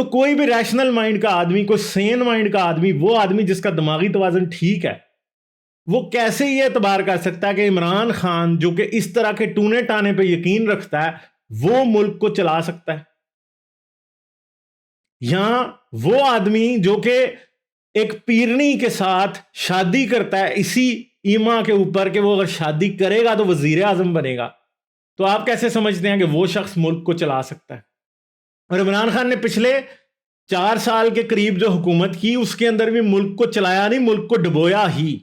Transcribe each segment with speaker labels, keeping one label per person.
Speaker 1: تو کوئی بھی ریشنل مائنڈ کا آدمی، کوئی سین مائنڈ کا آدمی، وہ آدمی جس کا دماغی توازن ٹھیک ہے، وہ کیسے یہ اعتبار کر سکتا ہے کہ عمران خان جو کہ اس طرح کے ٹونے ٹانے پہ یقین رکھتا ہے وہ ملک کو چلا سکتا ہے؟ یا وہ آدمی جو کہ ایک پیرنی کے ساتھ شادی کرتا ہے اسی ایما کے اوپر کہ وہ اگر شادی کرے گا تو وزیر اعظم بنے گا، تو آپ کیسے سمجھتے ہیں کہ وہ شخص ملک کو چلا سکتا ہے؟ اور عمران خان نے پچھلے 4 سال کے قریب جو حکومت کی اس کے اندر بھی ملک کو چلایا نہیں، ملک کو ڈبویا ہی.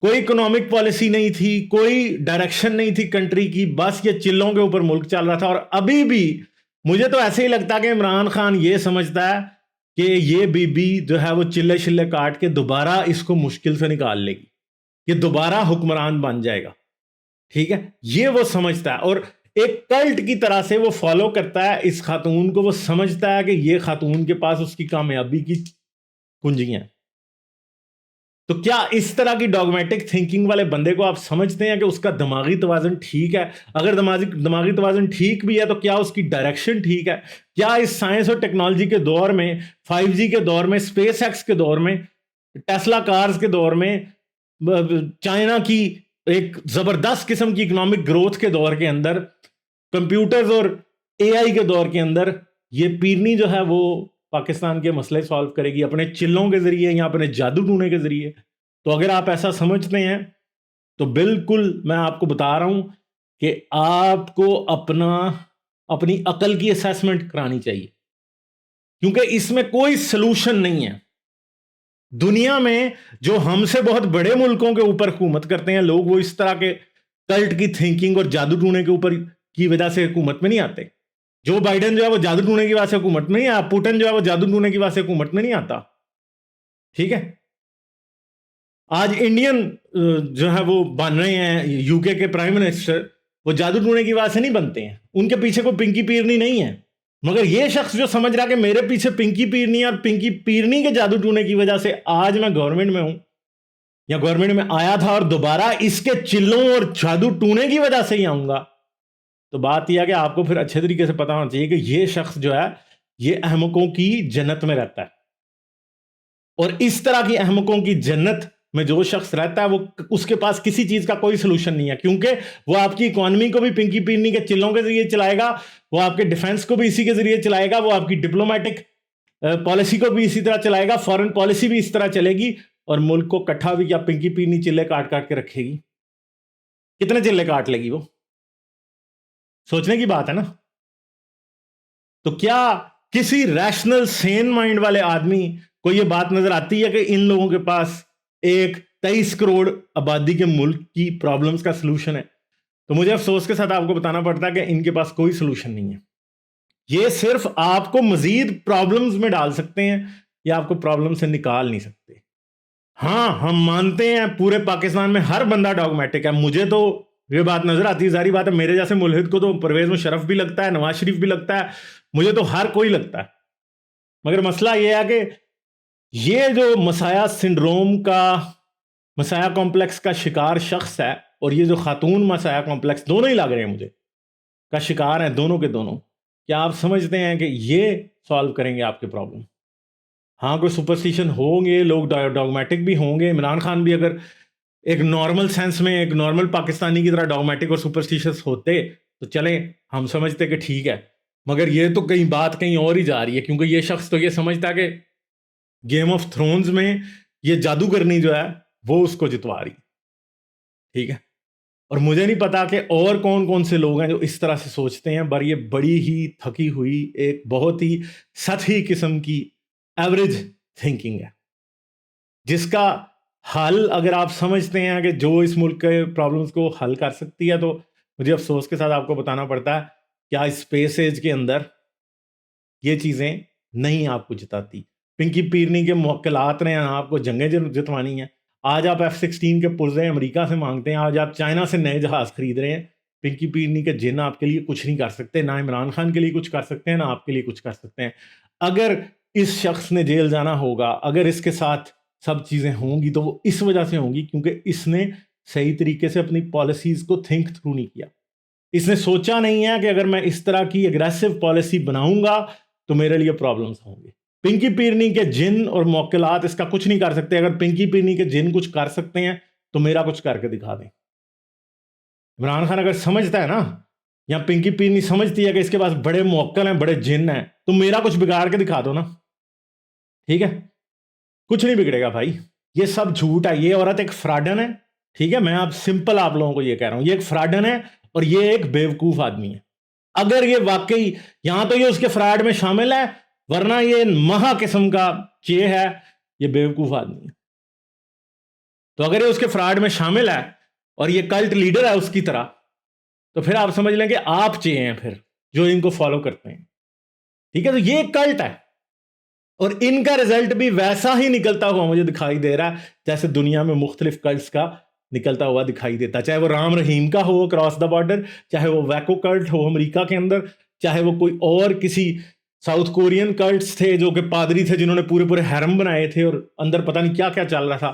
Speaker 1: کوئی اکنامک پالیسی نہیں تھی، کوئی ڈائریکشن نہیں تھی کنٹری کی، بس یہ چلوں کے اوپر ملک چل رہا تھا. اور ابھی بھی مجھے تو ایسے ہی لگتا ہے کہ عمران خان یہ سمجھتا ہے کہ یہ بی بی جو ہے وہ چلے چلے کاٹ کے دوبارہ اس کو مشکل سے نکال لے گی، یہ دوبارہ حکمران بن جائے گا. ٹھیک ہے، یہ وہ سمجھتا ہے، اور ایک کلٹ کی طرح سے وہ فالو کرتا ہے اس خاتون کو. وہ سمجھتا ہے کہ یہ خاتون کے پاس اس کی کامیابی کی کنجیاں ہیں. تو کیا اس طرح کی ڈاگمیٹک تھنکنگ والے بندے کو آپ سمجھتے ہیں کہ اس کا دماغی توازن ٹھیک ہے؟ اگر دماغی توازن ٹھیک بھی ہے تو کیا اس کی ڈائریکشن ٹھیک ہے؟ کیا اس سائنس اور ٹیکنالوجی کے دور میں، 5G کے دور میں، اسپیس ایکس کے دور میں، ٹیسلا کارز کے دور میں، چائنا کی ایک زبردست قسم کی اکنامک گروتھ کے دور کے اندر، کمپیوٹرز اور AI کے دور کے اندر، یہ پیرنی جو ہے وہ پاکستان کے مسئلے سالو کرے گی اپنے چلوں کے ذریعے یا اپنے جادو ٹونے کے ذریعے؟ تو اگر آپ ایسا سمجھتے ہیں تو بالکل میں آپ کو بتا رہا ہوں کہ آپ کو اپنی عقل کی اسیسمنٹ کرانی چاہیے، کیونکہ اس میں کوئی سلوشن نہیں ہے. دنیا میں جو ہم سے بہت بڑے ملکوں کے اوپر حکومت کرتے ہیں لوگ، وہ اس طرح کے کلٹ کی تھنکنگ اور جادو ٹونے کے اوپر کی وجہ سے حکومت میں نہیں آتے. جو بائیڈن جو ہے وہ جادو ٹونے کی وجہ سے حکومت میں نہیں آیا، پوٹن جو ہے وہ جادو ٹونے کی وجہ سے حکومت میں نہیں آتا. ٹھیک ہے، آج انڈین جو ہے وہ بن رہے ہیں UK کے پرائم منسٹر، وہ جادو ٹونے کی وجہ سے نہیں بنتے ہیں، ان کے پیچھے کوئی پنکی پیرنی نہیں ہے. مگر یہ شخص جو سمجھ رہا کہ میرے پیچھے پنکی پیرنی اور پنکی پیرنی کے جادو ٹونے کی وجہ سے آج میں گورنمنٹ میں ہوں یا گورنمنٹ میں آیا تھا اور دوبارہ اس کے چلوں اور جادو ٹونے کی وجہ سے ہی آؤں گا، تو بات یہ ہے کہ آپ کو پھر اچھے طریقے سے پتا ہونا چاہیے کہ یہ شخص جو ہے یہ احمقوں کی جنت میں رہتا ہے. اور اس طرح کی احمقوں کی جنت میں جو شخص رہتا ہے وہ اس کے پاس کسی چیز کا کوئی سلوشن نہیں ہے، کیونکہ وہ آپ کی اکانومی کو بھی پنکی پیرنی کے چلوں کے ذریعے چلائے گا، وہ آپ کے ڈیفنس کو بھی اسی کے ذریعے چلائے گا، وہ آپ کی ڈپلومیٹک پالیسی کو بھی اسی طرح چلائے گا، فارن پالیسی بھی اس طرح چلے گی، اور ملک کو کٹھا بھی کیا پنکی پیرنی چلے کاٹ کاٹ کے رکھے گی. کتنے چلے کاٹ لے گی وہ؟ سوچنے کی بات ہے نا. تو کیا کسی ریشنل سین مائنڈ والے آدمی کو یہ بات نظر آتی ہے کہ ان لوگوں کے پاس ایک 23 کروڑ آبادی کے ملک کی پرابلمز کا سلوشن ہے؟ تو مجھے افسوس کے ساتھ آپ کو بتانا پڑتا ہے کہ ان کے پاس کوئی سلوشن نہیں ہے. یہ صرف آپ کو مزید پرابلمز میں ڈال سکتے ہیں یا آپ کو پرابلم سے نکال نہیں سکتے. ہاں ہم مانتے ہیں پورے پاکستان میں ہر بندہ ڈاگمیٹک ہے، مجھے تو یہ بات نظر آتی ہے، ظاہری بات ہے میرے جیسے ملحد کو تو پرویز مشرف بھی لگتا ہے، نواز شریف بھی لگتا ہے، مجھے تو ہر کوئی لگتا ہے. مگر مسئلہ یہ ہے کہ یہ جو مسایا سنڈروم کا، مسایا کمپلیکس کا شکار شخص ہے، اور یہ جو خاتون مسایا کمپلیکس، دونوں ہی لگ رہے ہیں مجھے، کا شکار ہیں دونوں کے دونوں. کیا آپ سمجھتے ہیں کہ یہ سالو کریں گے آپ کے پرابلم؟ ہاں کوئی سپرسٹیشن ہوں گے، لوگ ڈاگمیٹک بھی ہوں گے. عمران خان بھی اگر ایک نارمل سینس میں ایک نارمل پاکستانی کی طرح ڈاگمیٹک اور سپرسٹیشس ہوتے تو چلیں ہم سمجھتے کہ ٹھیک ہے. مگر یہ تو بات کہیں اور ہی جا رہی ہے، کیونکہ یہ شخص تو یہ سمجھتا کہ گیم آف تھرونز میں یہ جادوگرنی جو ہے وہ اس کو جتوا رہی. ٹھیک ہے، اور مجھے نہیں پتا کہ اور کون کون سے لوگ ہیں جو اس طرح سے سوچتے ہیں، پر یہ بڑی ہی تھکی ہوئی ایک بہت ہی سطحی قسم کی ایوریج تھنکنگ ہے، جس کا حل اگر آپ سمجھتے ہیں کہ جو اس ملک کے پرابلمز کو حل کر سکتی ہے، تو مجھے افسوس کے ساتھ آپ کو بتانا پڑتا ہے کیا اسپیس ایج کے اندر یہ چیزیں نہیں آپ کو جتاتی. پنکی پیرنی کے موکلات نے آپ کو جنگیں جتوانی ہیں. آج آپ F-16 کے پرزے امریکہ سے مانگتے ہیں، آج آپ چائنا سے نئے جہاز خرید رہے ہیں. پنکی پیرنی کے جن آپ کے لیے کچھ نہیں کر سکتے، نہ عمران خان کے لیے کچھ کر سکتے ہیں، نہ آپ کے لیے کچھ کر سکتے ہیں. اگر اس شخص نے جیل جانا ہوگا، اگر اس کے ساتھ سب چیزیں ہوں گی تو وہ اس وجہ سے ہوں گی کیونکہ اس نے صحیح طریقے سے اپنی پالیسیز کو تھنک تھرو نہیں کیا. اس نے سوچا نہیں ہے کہ اگر میں اس طرح کی اگریسو پالیسی بناؤں گا تو میرے لیے پرابلمس ہوں گے. پنکی پیرنی کے جن اور موکلات اس کا کچھ نہیں کر سکتے. اگر پنکی پیرنی کے جن کچھ کر سکتے ہیں تو میرا کچھ کر کے دکھا دیں. عمران خان اگر سمجھتا ہے نا, یا پنکی پیرنی سمجھتی ہے کہ اس کے پاس بڑے موکل ہیں, بڑے جن ہیں, تو میرا کچھ بگاڑ کے دکھا دو نا. ٹھیک ہے, کچھ نہیں بگڑے گا بھائی. یہ سب جھوٹ ہے. یہ عورت ایک فراڈن ہے. ٹھیک ہے, میں آپ سمپل آپ لوگوں کو یہ کہہ رہا ہوں, یہ ایک فراڈن ہے اور یہ ایک بیوقوف آدمی ہے. اگر یہ واقعی یہاں تو یہ اس کے فراڈ میں شامل ہے, ورنہ یہ مہا قسم کا چے ہے, یہ بیوقوف آدمی ہے. تو اگر یہ اس کے فراڈ میں شامل ہے اور یہ کلٹ لیڈر ہے اس کی طرح, تو پھر آپ سمجھ لیں کہ آپ چے ہیں پھر جو ان کو فالو کرتے ہیں. ٹھیک ہے, تو یہ ایک کلٹ ہے اور ان کا رزلٹ بھی ویسا ہی نکلتا ہوا مجھے دکھائی دے رہا ہے جیسے دنیا میں مختلف کلٹس کا نکلتا ہوا دکھائی دیتا, چاہے وہ رام رحیم کا ہو کراس دا بارڈر, چاہے وہ ویکو کلٹ ہو امریکہ کے اندر, چاہے وہ کوئی اور کسی ساؤتھ کورین کلٹس تھے جو کہ پادری تھے جنہوں نے پورے پورے حرم بنائے تھے اور اندر پتہ نہیں کیا کیا چل رہا تھا,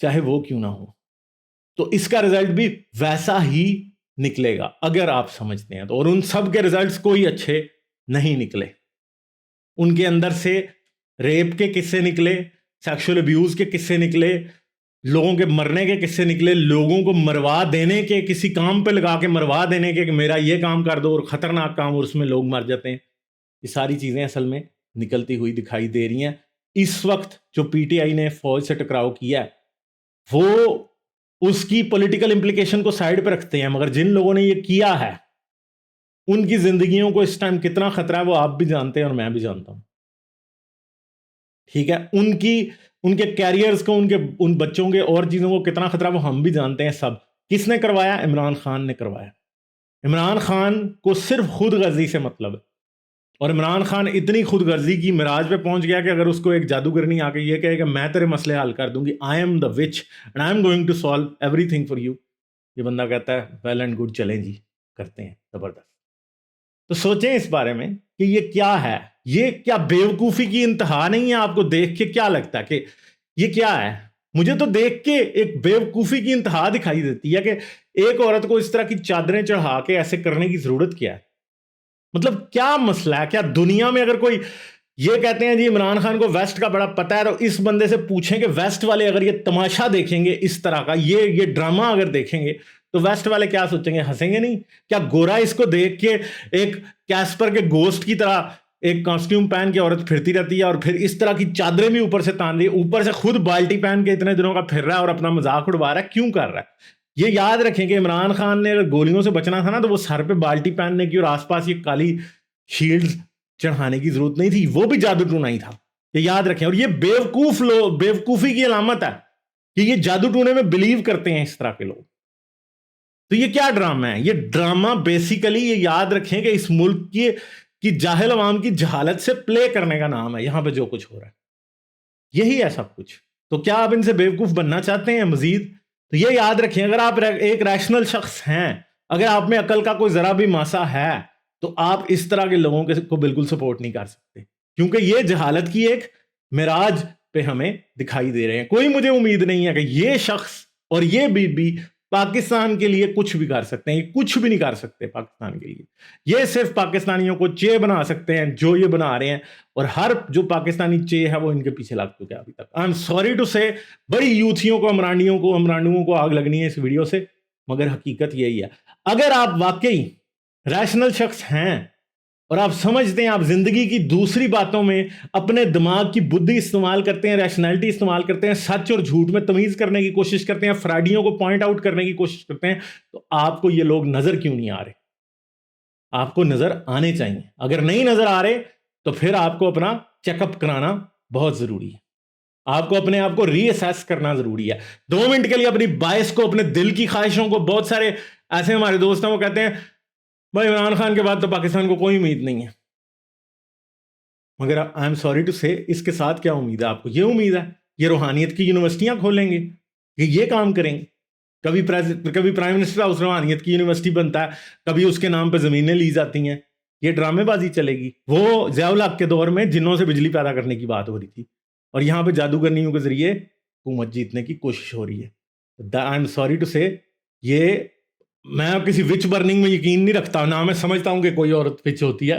Speaker 1: چاہے وہ کیوں نہ ہو, تو اس کا رزلٹ بھی ویسا ہی نکلے گا اگر آپ سمجھتے ہیں تو. اور ان سب کے رزلٹس کوئی اچھے نہیں نکلے. ان کے اندر سے ریپ کے قصے نکلے, سیکشول ابیوز کے قصے نکلے, لوگوں کے مرنے کے قصے نکلے, لوگوں کو مروا دینے کے, کسی کام پہ لگا کے مروا دینے کے کہ میرا یہ کام کر دو, اور خطرناک کام, اور اس میں لوگ مر جاتے ہیں. یہ ساری چیزیں اصل میں نکلتی ہوئی دکھائی دے رہی ہیں. اس وقت جو پی ٹی آئی نے فوج سے ٹکراؤ کیا ہے وہ اس کی پولیٹیکل امپلیکیشن کو سائڈ پہ رکھتے ہیں, مگر جن لوگوں نے یہ کیا ہے ان کی زندگیوں کو اس ٹائم کتنا خطرہ ہے وہ آپ بھی جانتے ہیں اور میں بھی جانتا ہوں. ٹھیک ہے, ان کے کیریئرز کو, ان بچوں کے اور چیزوں کو کتنا خطرہ وہ ہم بھی جانتے ہیں. سب کس نے کروایا؟ عمران خان نے کروایا. عمران خان کو صرف خود غرضی سے مطلب ہے, اور عمران خان اتنی خود غرضی کی معراج پہ پہنچ گیا کہ اگر اس کو ایک جادوگرنی آ کے یہ کہے کہ میں تیرے مسئلے حل کر دوں گی, I am the witch and I am going to solve everything for you, یہ بندہ کہتا ہے ویل اینڈ گڈ, چلیں جی کرتے ہیں, زبردست. تو سوچیں اس بارے میں کہ یہ کیا ہے, یہ کیا بیوقوفی کی انتہا نہیں ہے؟ آپ کو دیکھ کے کیا لگتا ہے کہ یہ کیا ہے؟ مجھے تو دیکھ کے ایک بیوقوفی کی انتہا دکھائی دیتی ہے کہ ایک عورت کو اس طرح کی چادریں چڑھا کے ایسے کرنے کی ضرورت کیا ہے. مطلب کیا مسئلہ ہے؟ کیا دنیا میں اگر کوئی یہ کہتے ہیں جی عمران خان کو ویسٹ کا بڑا پتہ ہے, تو اس بندے سے پوچھیں کہ ویسٹ والے اگر یہ تماشا دیکھیں گے اس طرح کا, یہ ڈرامہ اگر دیکھیں گے تو ویسٹ والے کیا سوچیں گے؟ ہنسیں گے نہیں؟ کیا گورا اس کو دیکھ کے ایک کیسپر کے گوسٹ کی طرح ایک کاسٹیوم پہن کے عورت پھرتی رہتی ہے اور پھر اس طرح کی چادریں بھی اوپر سے تان رہی ہے, اوپر سے خود بالٹی پہن کے اتنے دنوں کا پھر رہا ہے اور اپنا مذاق اڑوا رہا ہے؟ کیوں کر رہا ہے؟ یہ یاد رکھیں کہ عمران خان نے اگر گولیوں سے بچنا تھا نا تو وہ سر پہ بالٹی پہننے کی اور آس پاس یہ کالی شیلڈ چڑھانے کی ضرورت نہیں تھی, وہ بھی جادو ٹونا ہی تھا. یہ یاد رکھیں. اور یہ بیوقوفی کی علامت ہے کہ یہ جادو ٹونے میں بلیو کرتے ہیں اس طرح کے لوگ. تو یہ کیا ڈرامہ ہے؟ یہ ڈرامہ بیسیکلی یہ یاد رکھیں کہ اس ملک کی جاہل عوام کی جہالت سے پلے کرنے کا نام ہے. یہاں پہ جو کچھ ہو رہا ہے یہی ہے سب کچھ. تو کیا آپ ان سے بیوقوف بننا چاہتے ہیں مزید؟ تو یہ یاد رکھیں, اگر آپ ایک ریشنل شخص ہیں, اگر آپ میں عقل کا کوئی ذرا بھی ماسا ہے, تو آپ اس طرح کے لوگوں کو بالکل سپورٹ نہیں کر سکتے, کیونکہ یہ جہالت کی ایک معراج پہ ہمیں دکھائی دے رہے ہیں. کوئی مجھے امید نہیں ہے کہ یہ شخص اور یہ بی پاکستان کے لیے کچھ بھی کر سکتے ہیں. یہ کچھ بھی نہیں کر سکتے پاکستان کے لیے. یہ صرف پاکستانیوں کو چے بنا سکتے ہیں جو یہ بنا رہے ہیں, اور ہر جو پاکستانی چے ہے وہ ان کے پیچھے لگ چکے ہیں ابھی تک. آئی ایم سوری ٹو سے, بڑی یوتھیوں کو, امرانیوں کو آگ لگنی ہے اس ویڈیو سے, مگر حقیقت یہی ہے. اگر آپ واقعی ریشنل شخص ہیں اور آپ سمجھتے ہیں, آپ زندگی کی دوسری باتوں میں اپنے دماغ کی بدھی استعمال کرتے ہیں, ریشنلٹی استعمال کرتے ہیں, سچ اور جھوٹ میں تمیز کرنے کی کوشش کرتے ہیں, فراڈیوں کو پوائنٹ آؤٹ کرنے کی کوشش کرتے ہیں, تو آپ کو یہ لوگ نظر کیوں نہیں آ رہے؟ آپ کو نظر آنے چاہیے. اگر نہیں نظر آ رہے تو پھر آپ کو اپنا چیک اپ کرانا بہت ضروری ہے. آپ کو اپنے آپ کو ری اسیس کرنا ضروری ہے. 2 منٹ کے لیے اپنی باعث کو, اپنے دل کی خواہشوں کو, بہت سارے ایسے ہمارے دوست ہیں وہ کہتے ہیں بھائی عمران خان کے بعد تو پاکستان کو کوئی امید نہیں ہے, مگر آئی ایم سوری ٹو سے اس کے ساتھ کیا امید ہے آپ کو؟ یہ امید ہے یہ روحانیت کی یونیورسٹیاں کھولیں گے, یہ کام کریں گے. کبھی پرائم منسٹر ہاؤس روحانیت کی یونیورسٹی بنتا ہے, کبھی اس کے نام پہ زمینیں لی جاتی ہیں. یہ ڈرامے بازی چلے گی. وہ ضیاء الحق کے دور میں جنوں سے بجلی پیدا کرنے کی بات ہو رہی تھی, اور یہاں پہ جادوگرنیوں کے ذریعے حکومت جیتنے کی کوشش ہو رہی ہے. آئی ایم سوری ٹو سے, یہ میں کسی وچ برننگ میں یقین نہیں رکھتا, نہ میں سمجھتا ہوں کہ کوئی عورت وچ ہوتی ہے,